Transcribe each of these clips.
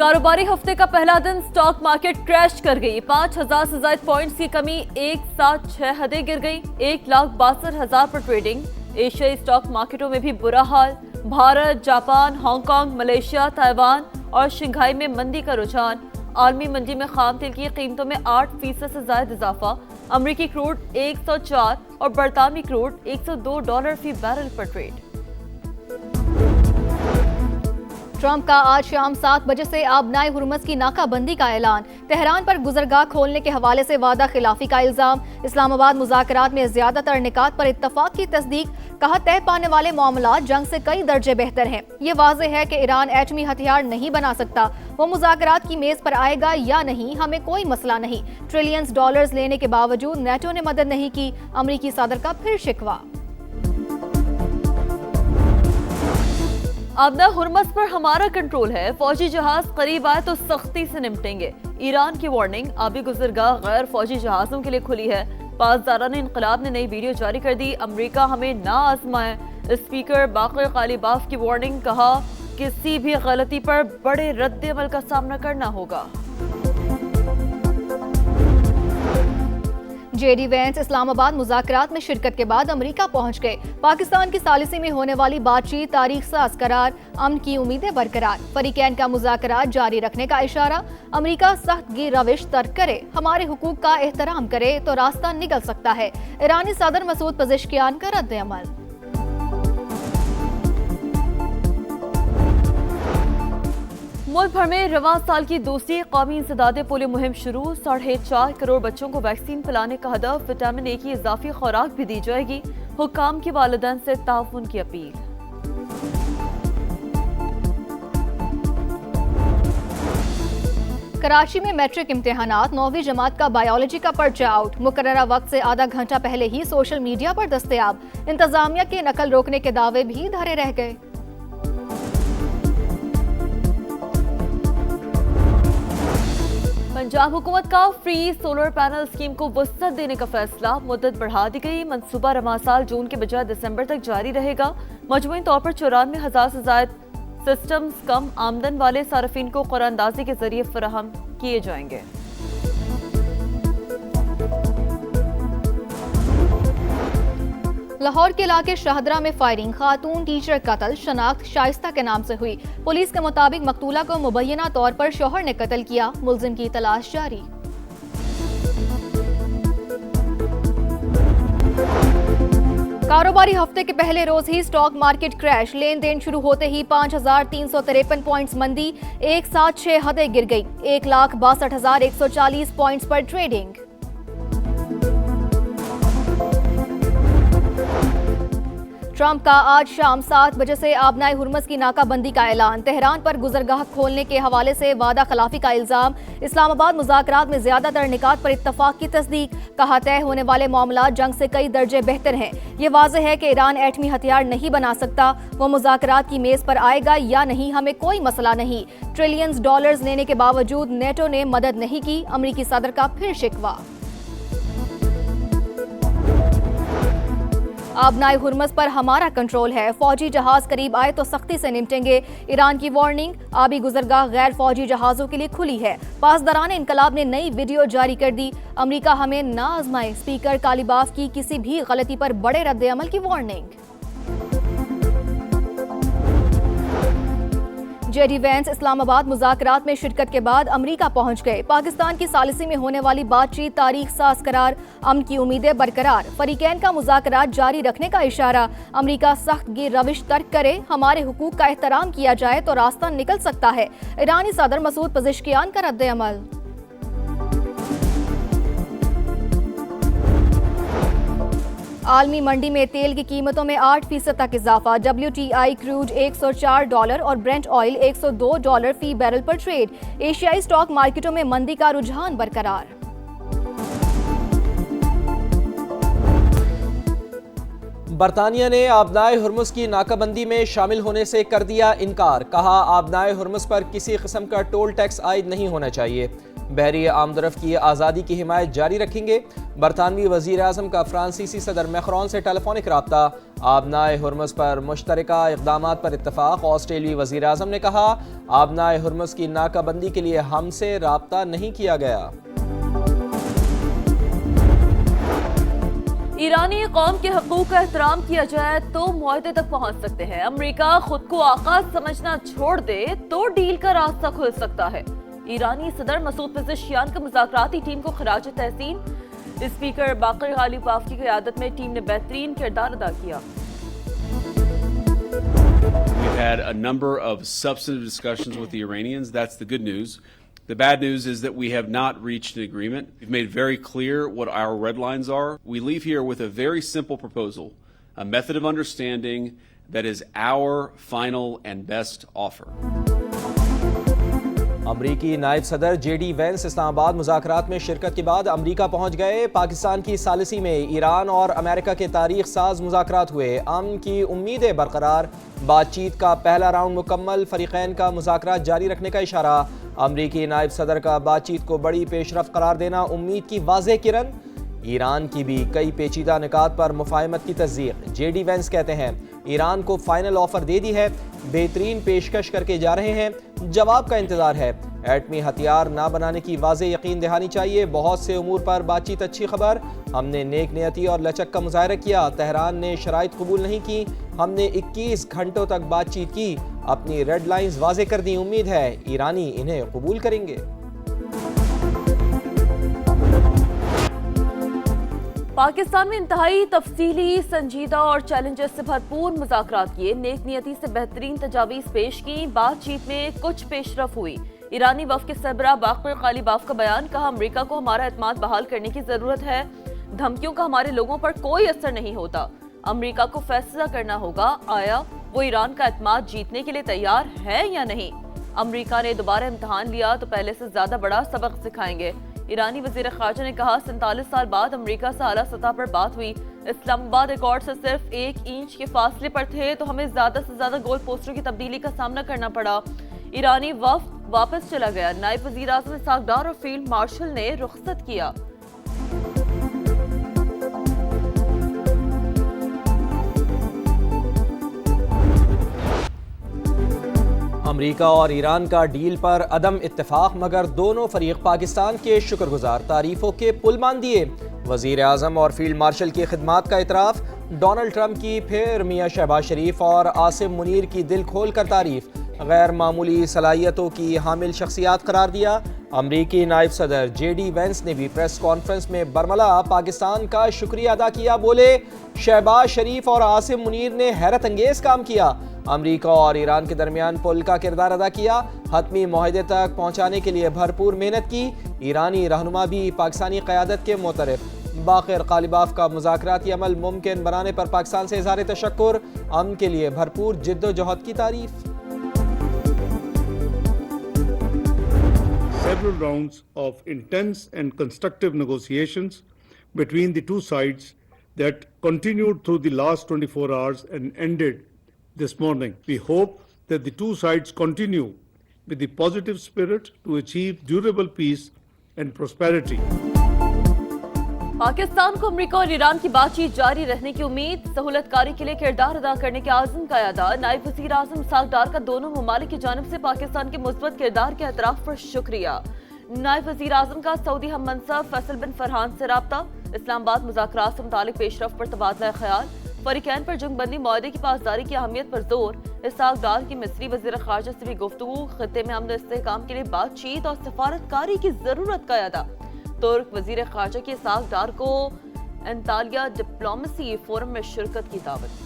कारोबारी हफ्ते का पहला दिन स्टॉक मार्केट क्रैश कर गई। 5,000 से ज्यादा पॉइंट्स की कमी, एक साथ 6 हदें गिर गई। 1,62,000 पर ट्रेडिंग। एशियाई स्टॉक मार्केटों में भी बुरा हाल। Bharat, Japan, Hong Kong, Malaysia, Taiwan और शंघाई में मंदी का रुझान। आलमी मंडी में खाम तेल की कीमतों में 8% से ज्यादा इजाफा। अमरीकी क्रूड 104 और बरतानवी क्रूड $102 फी बैरल पर ट्रेड। ट्रंप का आज शाम 7 बजे से आबनाए हुर्मस की नाकाबंदी का ऐलान। तेहरान पर गुजरगाह खोलने के हवाले से वादा खिलाफी का इल्जाम। इस्लामाबाद मुज़ाकरात में ज्यादातर निकात पर इत्तफाक की तस्दीक। कहा तय पाने वाले मामलात जंग से कई दर्जे बेहतर हैं। ये वाज़ेह है कि ईरान एटमी हथियार नहीं बना सकता। वो मुज़ाकरात की मेज पर आएगा या नहीं, हमें कोई मसला नहीं। ट्रिलियंस डॉलर्स लेने के बावजूद नेटो ने मदद नहीं की। अमरीकी सदर का फिर शिकवा। आबना हुर्मस पर हमारा कंट्रोल है। फौजी जहाज करीब आए तो सख्ती से निपटेंगे। ईरान की वार्निंग, आबी गुजरगाह गैर फौजी जहाजों के लिए खुली है। पासदारान इनकलाब ने नई वीडियो जारी कर दी। अमेरिका हमें ना आजमाए। स्पीकर बाकर कालीबाफ की वार्निंग, कहा किसी भी गलती पर बड़े रद्द अमल का सामना करना होगा। जेडी वेंस इस्लामाबाद मुज़ाकरात में शिरकत के बाद अमेरिका पहुंच गए। पाकिस्तान की सालिसी में होने वाली बातचीत तारीख साज करार, अमन की उम्मीदें बरकरार। फरीकैन का मुज़ाकरात जारी रखने का इशारा। अमेरिका सख्त गी रविश तर्क करे, हमारे हुकूक का एहतराम करे तो रास्ता निकल सकता है। ईरानी सदर मसूद पज़ेश्कियान का रद्द अमल। मुल्क भर में रवां साल की दूसरी कौमी इंसदादे पोलियो मुहिम शुरू। 4.5 करोड़ बच्चों को वैक्सीन पिलाने का हदफ। विटामिन ए की इजाफी खुराक भी दी जाएगी। हुक्काम की वालिदैन से ताउन की अपील। कराची में मैट्रिक इम्तिहानात, 9वीं जमात का बायोलॉजी का पर्चा आउट। मुकर्ररा वक्त से आधा घंटा पहले ही सोशल मीडिया पर दस्तयाब। इंतजामिया के नकल रोकने के दावे भी धरे रह गए। पंजाब हुकूमत का फ्री सोलर पैनल स्कीम को वसअत देने का फैसला। मुद्दत बढ़ा दी गई। मंसूबा रवां साल जून के बजाय दिसंबर तक जारी रहेगा। मजमूई तौर पर 94,000 से ज्यादा सिस्टम्स कम आमदन वाले सार्फिन को कुरानंदाजी के जरिए फराहम किए जाएंगे। लाहौर के इलाके शाहदरा में फायरिंग, खातून टीचर कत्ल। शनाख्त शाइस्ता के नाम से हुई। पुलिस के मुताबिक मकतूला को मुबैना तौर पर शौहर ने कत्ल किया। मुलजिम की तलाश जारी। कारोबारी हफ्ते के पहले रोज ही स्टॉक मार्केट क्रैश। लेन देन शुरू होते ही 5,353 पॉइंट्स मंदी, एक साथ 6 हदें गिर गई। 1,62,140 पॉइंट्स पर ट्रेडिंग। ट्रंप का आज शाम 7 बजे से आबनाए हुर्मस की नाकाबंदी का ऐलान। तेहरान पर गुजरगाह खोलने के हवाले से वादा खिलाफी का इल्जाम। इस्लामाबाद मुज़ाकरात में ज्यादातर निकात पर इत्तफाक की तस्दीक। कहा तय होने वाले मामलात जंग से कई दर्जे बेहतर हैं। ये वाज़ेह है कि ईरान एटमी हथियार नहीं बना सकता। वो मुज़ाकरात की मेज पर आएगा या नहीं, हमें कोई मसला नहीं। ट्रिलियंस डॉलर्स लेने के बावजूद नेटो ने मदद नहीं की। अमरीकी सदर का फिर शिकवा। आबनाए हुर्मस पर हमारा कंट्रोल है। फौजी जहाज करीब आए तो सख्ती से निपटेंगे। ईरान की वार्निंग, आबी गुजरगाह गैर फौजी जहाजों के लिए खुली है। पासदारान इनकलाब ने नई वीडियो जारी कर दी। अमेरिका हमें ना आजमाए। स्पीकर कालीबाफ की किसी भी गलती पर बड़े रद्द अमल की वार्निंग। जेडी वेंस इस्लामाबाद मुज़ाकरात में शिरकत के बाद अमेरिका पहुंच गए। पाकिस्तान की सालिसी में होने वाली बातचीत तारीख साज करार, अमन की उम्मीदें बरकरार। फरीकैन का मुज़ाकरात जारी रखने का इशारा। अमेरिका सख्त गी रविश तर्क करे, हमारे हुकूक का एहतराम किया जाए तो रास्ता निकल सकता है। ईरानी सदर मसूद पज़ेश्कियान का रद्द अमल। आलमी मंडी में तेल की कीमतों में 8% तक इजाफा। WTI क्रूड $104 और ब्रेंट ऑयल $102 फी बैरल पर ट्रेड। एशियाई स्टॉक मार्केटों में मंदी का रुझान बरकरार। बरतानिया ने आबनाए हुर्मुस की नाकाबंदी में शामिल होने से कर दिया इनकार। कहा आबनाए हुर्मुस पर किसी किस्म का टोल टैक्स आयद नहीं होना चाहिए। بحری آمدرفت کی آزادی کی حمایت جاری رکھیں گے۔ برطانوی وزیر اعظم کا فرانسیسی صدر میکرون سے ٹیلی فونک رابطہ، آبنائے ہرمز پر مشترکہ اقدامات پر اتفاق۔ آسٹریلوی وزیر اعظم نے کہا آبنائے ہرمز کی ناکہ بندی کے لیے ہم سے رابطہ نہیں کیا گیا۔ ایرانی قوم کے حقوق کا احترام کیا جائے تو معاہدے تک پہنچ سکتے ہیں۔ امریکہ خود کو آقا سمجھنا چھوڑ دے تو ڈیل کا راستہ کھل سکتا ہے۔ ایرانی صدر مسعود پزشکیان کا مذاکراتی ٹیم کو خراج تحسین۔ اسپیکر باقر غالب باف کی قیادت میں ٹیم نے بہترین کردار ادا کیا۔ We've had a number of substantive discussions with the Iranians. That's the good news. The bad news is that we have not reached an agreement. We've made very clear what our red lines are. We leave here with a very simple proposal, a method of understanding that is our final and best offer. امریکی نائب صدر J D Venice اسلام آباد مذاکرات میں شرکت کے بعد امریکہ پہنچ گئے۔ پاکستان کی ثالثی میں ایران اور امریکہ کے تاریخ ساز مذاکرات ہوئے۔ امن کی امیدیں برقرار، بات چیت کا پہلا راؤنڈ مکمل، فریقین کا مذاکرات جاری رکھنے کا اشارہ۔ امریکی نائب صدر کا بات چیت کو بڑی پیش رفت قرار دینا امید کی واضح کرن۔ ایران کی بھی کئی پیچیدہ نکات پر مفاہمت کی تصدیق۔ جے ڈی وینس کہتے ہیں ایران کو فائنل آفر دے دی ہے، بہترین پیشکش کر کے جا رہے ہیں، جواب کا انتظار ہے۔ ایٹمی ہتھیار نہ بنانے کی واضح یقین دہانی چاہیے۔ بہت سے امور پر بات چیت اچھی خبر، ہم نے نیک نیتی اور لچک کا مظاہرہ کیا۔ تہران نے شرائط قبول نہیں کی، ہم نے 21 گھنٹوں تک بات چیت کی، اپنی ریڈ لائنز واضح کر دیں۔ امید ہے ایرانی انہیں قبول کریں گے۔ پاکستان میں انتہائی تفصیلی، سنجیدہ اور چیلنجز سے بھرپور مذاکرات کیے، نیک نیتی سے بہترین تجاویز پیش کی۔ بات چیت میں کچھ پیش رفت ہوئی۔ ایرانی وفد کے سربراہ باقر غالب باف کا بیان، کہا امریکہ کو ہمارا اعتماد بحال کرنے کی ضرورت ہے، دھمکیوں کا ہمارے لوگوں پر کوئی اثر نہیں ہوتا۔ امریکہ کو فیصلہ کرنا ہوگا آیا وہ ایران کا اعتماد جیتنے کے لیے تیار ہے یا نہیں۔ امریکہ نے دوبارہ امتحان لیا تو پہلے سے زیادہ بڑا سبق سکھائیں گے۔ ایرانی وزیر خارجہ نے کہا 47 سال بعد امریکہ سے اعلیٰ سطح پر بات ہوئی۔ اسلام آباد ایکارڈ سے صرف 1 انچ کے فاصلے پر تھے تو ہمیں زیادہ سے زیادہ گول پوسٹروں کی تبدیلی کا سامنا کرنا پڑا۔ ایرانی وفد واپس چلا گیا۔ نائب وزیر اعظم اسحاق ڈار اور فیلڈ مارشل نے رخصت کیا۔ امریکہ اور ایران کا ڈیل پر عدم اتفاق، مگر دونوں فریق پاکستان کے شکر گزار، تعریفوں کے پل مان دیے۔ وزیر اعظم اور فیلڈ مارشل کی خدمات کا اعتراف۔ ڈونلڈ ٹرمپ کی پھر میاں شہباز شریف اور عاصم منیر کی دل کھول کر تعریف، غیر معمولی صلاحیتوں کی حامل شخصیات قرار دیا۔ امریکی نائب صدر جے ڈی وینس نے بھی پریس کانفرنس میں برملا پاکستان کا شکریہ ادا کیا، بولے شہباز شریف اور عاصم منیر نے حیرت انگیز کام کیا، امریکہ اور ایران کے درمیان پل کا کردار ادا کیا، حتمی معاہدے تک پہنچانے کے لیے بھرپور محنت کی۔ ایرانی رہنما بھی پاکستانی قیادت کے معترف۔ باقر غالب باف کا مذاکراتی عمل ممکن بنانے پر پاکستان سے اظہار تشکر، امن کے لیے بھرپور جد و جہد کی تعریف۔ Several rounds of intense and constructive negotiations between the two sides that continued through the last 24 hours and ended this morning. We hope that the two sides continue with the positive spirit to achieve durable peace and prosperity. Pakistan کو امریکہ اور ایران کی بات چیت جاری رہنے کی امید، سہولت کاری کے لیے کردار ادا کرنے کے عزم کا اعادہ۔ نائب وزیر اعظم اسحاق ڈار کا دونوں ممالک کی جانب سے پاکستان کے مثبت کردار کے اعتراف پر شکریہ۔ نائب وزیر اعظم کا سعودی ہم منصب فیصل بن فرحان سے رابطہ۔ اسلام آباد مذاکرات سے متعلق پیش رفت پر تبادلہ خیال، فریقین پر جنگ بندی معاہدے کی پاسداری کی اہمیت پر زور۔ اسحاق ڈار کی مصری وزیر خارجہ سے بھی گفتگو، خطے میں امن و استحکام کے لیے بات چیت اور سفارتکاری کی ضرورت کا اعادہ۔ ترک وزیر خارجہ کی اسحاق ڈار کو انطالیہ ڈپلومیسی فورم میں شرکت کی دعوت۔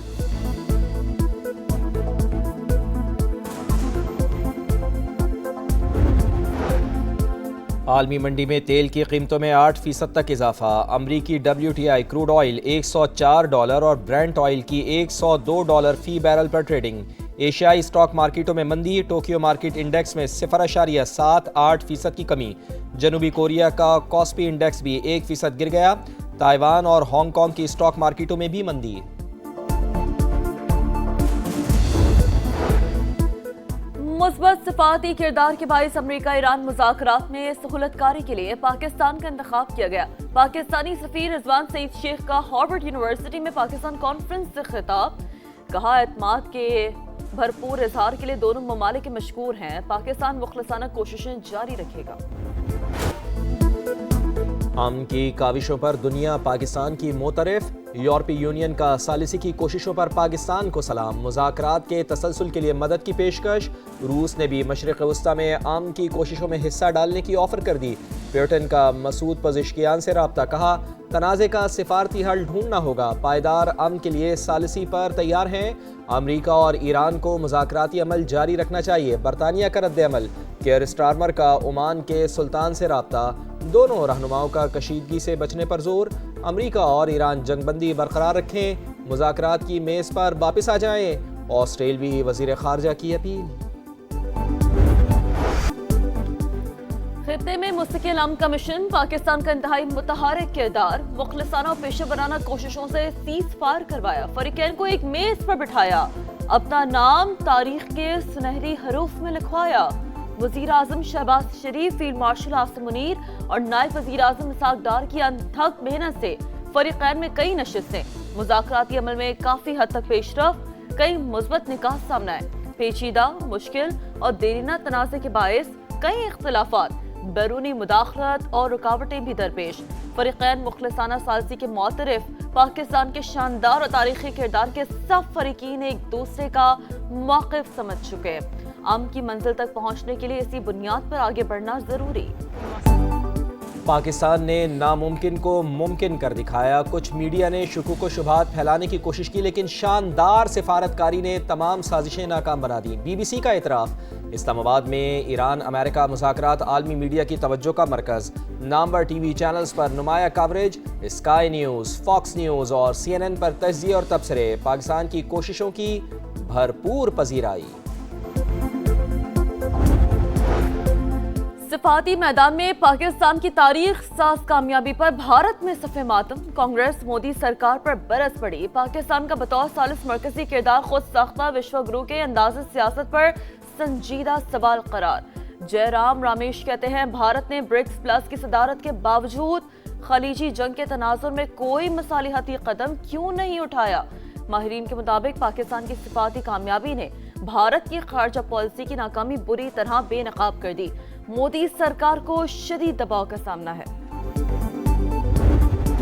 عالمی منڈی میں تیل کی قیمتوں میں 8% تک اضافہ۔ امریکی WTI کروڈ آئل $104 اور برینٹ آئل کی $102 فی بیرل پر ٹریڈنگ۔ ایشیائی اسٹاک مارکیٹوں میں مندی، ٹوکیو مارکیٹ انڈیکس میں 0.78% کی کمی۔ جنوبی کوریا کا کاسپی انڈیکس بھی 1% گر گیا۔ تائیوان اور ہانگ کانگ کی اسٹاک مارکیٹوں میں بھی مندی۔ مثبत सिफाती किरदार के बाइस अमेरिका ईरान मुज़ाकरात में सहूलत कारी के लिए पाकिस्तान का इंतखाब किया गया। पाकिस्तानी सफीर रिजवान सईद शेख का हार्वर्ड यूनिवर्सिटी में पाकिस्तान कॉन्फ्रेंस से खिताब, कहा एतमाद के भरपूर इजहार के लिए दोनों ममालिक मशकूर हैं, पाकिस्तान मुखलसाना कोशिशें जारी रखेगा। अमन की काविशों पर दुनिया पाकिस्तान की मोतरफ, यूरोपीय यूनियन का सालिसी की कोशिशों पर पाकिस्तान को सलाम, मुज़ाकरात के तसलसल के लिए मदद की पेशकश। रूस ने भी मशरिक़ वस्ता में अमन की कोशिशों में हिस्सा डालने की ऑफ़र कर दी। ब्रिटेन का मसूद पज़ेश्कियान से रब्ता, कहा तनाज़े का सिफारती हल ढूंढना होगा, पायदार अमन के लिए सालिसी पर तैयार हैं। अमरीका और ईरान को मुज़ाकराती अमल जारी रखना चाहिए, बरतानिया का रद्द-ए-अमल। केयर स्टारमर का ओमान के सुल्तान से रब्ता, दोनों रहनुमाओं का कशीदगी से बचने पर जोर। अमरीका और ईरान जंगबंदी बरकरार रखें, मुज़ाकरात की मेज़ पर वापस आ जाएं। ऑस्ट्रेलवी वज़ीर ख़ारजा की अपील। खित्ते में मुस्तकिल अमन कमीशन, पाकिस्तान का इंतहाई मुतहारिक किरदार, मुखलिसाना और पेशा वराना कोशिशों से सीज फायर करवाया, फरीकैन को एक मेज पर बिठाया, अपना नाम तारीख के सुनहरी हरूफ में लिखवाया। वज़ीर आज़म शहबाज शरीफ, फील्ड मार्शल आसिम मुनीर और नायब वज़ीर आज़म इसहाक डार की अनथक मेहनत से फरीकैन में कई नशिस्तें, मुज़ाकराती अमल में काफ़ी हद तक पेशरफ, कई मुस्बत निकात सामने आए। पेचीदा, मुश्किल और देरीना तनाज़े के बायस कई इख्तिलाफात, बैरूनी मुदाखलत और रुकावटें भी दरपेश। फरीकैन मुखलिसाना सालसी के मुतरफ, पाकिस्तान के शानदार और तारीखी किरदार के सब फरीकीन एक दूसरे का मौक़िफ़ समझ चुके हैं। अमन की मंजिल तक पहुंचने के लिए इसी बुनियाद पर आगे बढ़ना जरूरी। पाकिस्तान ने नामुमकिन को मुमकिन कर दिखाया। कुछ मीडिया ने शुकूक व शुबहात फैलाने की कोशिश की, लेकिन शानदार सिफारतकारी ने तमाम साजिशें नाकाम बना दी। BBC का इतराफ़, इस्लामाबाद में ईरान अमेरिका मुज़ाकरात आलमी मीडिया की तवज्जो का मरकज़। नामवर TV चैनल्स पर नुमाया coverage, Sky News, Fox News और CNN पर तज्ज़िये और तबसरे, पाकिस्तान की कोशिशों की भरपूर पजीराई। सिफाती मैदान में पाकिस्तान की तारीख साज कामयाबी पर भारत में सफ़े मातम, कांग्रेस मोदी सरकार पर बरस पड़ी। पाकिस्तान का बतौर सालिस मरकजी किरदार खुद साख्ता विश्व गुरु के अंदाज़े सियासत पर संजीदा सवाल करार। जयराम रामेश कहते हैं, भारत ने ब्रिक्स प्लस की सदारत के बावजूद खलीजी जंग के तनाजुर में कोई मसालिहती कदम क्यों नहीं उठाया। माहिरीन के मुताबिक पाकिस्तान की सिफाती कामयाबी ने भारत की खारजा पॉलिसी की नाकामी बुरी तरह बेनकाब कर दी। मोदी सरकार को शदीद दबाव का सामना है।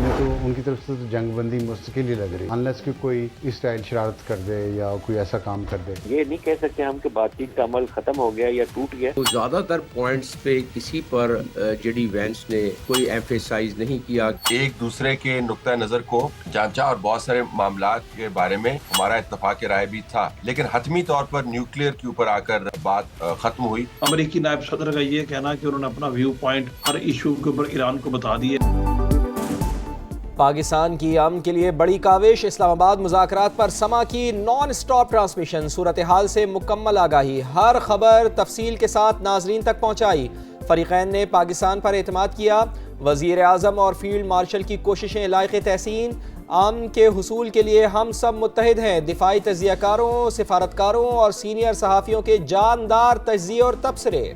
तो उनकी तरफ से तो जंगबंदी मुश्किल ही लग रही, अनलेस कि कोई इस स्टाइल शरारत कर दे या कोई ऐसा काम कर दे। ये नहीं कह सकते हम कि बातचीत का अमल खत्म हो गया या टूट गया। तो ज्यादातर पॉइंट्स पे किसी पर जेडी वेंस ने कोई एम्फेसाइज नहीं किया। एक दूसरे के नुक्ता नजर को जांचा और बहुत सारे मामलात के बारे में हमारा इत्तफाक राय भी था, लेकिन हतमी तौर पर न्यूक्लियर के ऊपर आकर बात खत्म हुई। अमेरिकी नायब सदर का ये कहना कि उन्होंने अपना व्यू पॉइंट हर इशू के ऊपर ईरान को बता दिए। पाकिस्तान की अमन के लिए बड़ी काविश, इस्लामाबाद मुज़ाकरात पर समा की नॉन स्टॉप ट्रांसमिशन, सूरत हाल से मुकम्मल आगाही, हर खबर तफसील के साथ नाजरीन तक पहुँचाई। फरीकैन ने पाकिस्तान पर एतमाद किया, वज़ीर आज़म और फील्ड मार्शल की कोशिशें लायक़ तहसीन। अमन के हुसूल के लिए हम सब मुत्तहिद हैं, दिफाई तज्ज़ियाकारों, सिफारतकारों और सीनियर सहाफ़ियों के जानदार तज्ज़िये और तबसरे।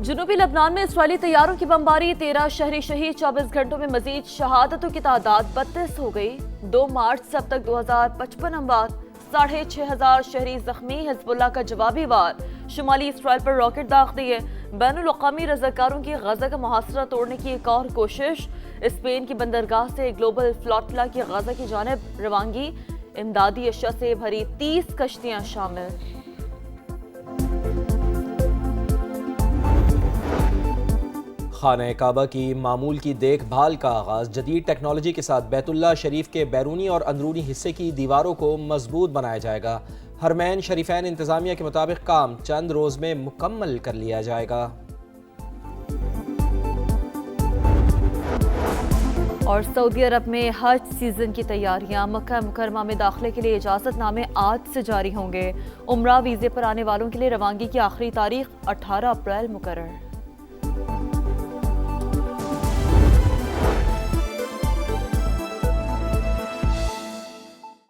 जनूबी लबनान में इसराइली तैयारों की बमबारी, 13 शहरी शहीद, 24 घंटों में मजीद शहादतों की तादाद 32 हो गई। 2 मार्च से अब तक 2055 अमवात, 6500 शहरी जख्मी। हिजबुल्लाह का जवाबी वार, शुमाली इसराइल पर रॉकेट दाग दिए। बैनुल अक़वामी रज़ाकारों की गजा का मुहासरा तोड़ने की एक और कोशिश। स्पेन की बंदरगाह से ग्लोबल फ्लोटिला की गजा की जानिब रवानगी, इमदादी अशिया से भरी 30 कश्तियां शामिल। खाना काबा की मामूल की देखभाल का आगाज़, जदीद टेक्नोलॉजी के साथ बैतुल्लाह शरीफ के बैरूनी और अंदरूनी हिस्से की दीवारों को मजबूत बनाया जाएगा। हरमैन शरीफैन इंतज़ामिया के मुताबिक काम चंद रोज़ में मुकम्मल कर लिया जाएगा। और सऊदी अरब में हज सीजन की तैयारियां, मक्का मुकरमा में दाखिले के लिए इजाज़तनामे आज से जारी होंगे। उम्रा वीज़े पर आने वालों के लिए रवानगी की आखिरी तारीख 18 अप्रैल मुकर्रर।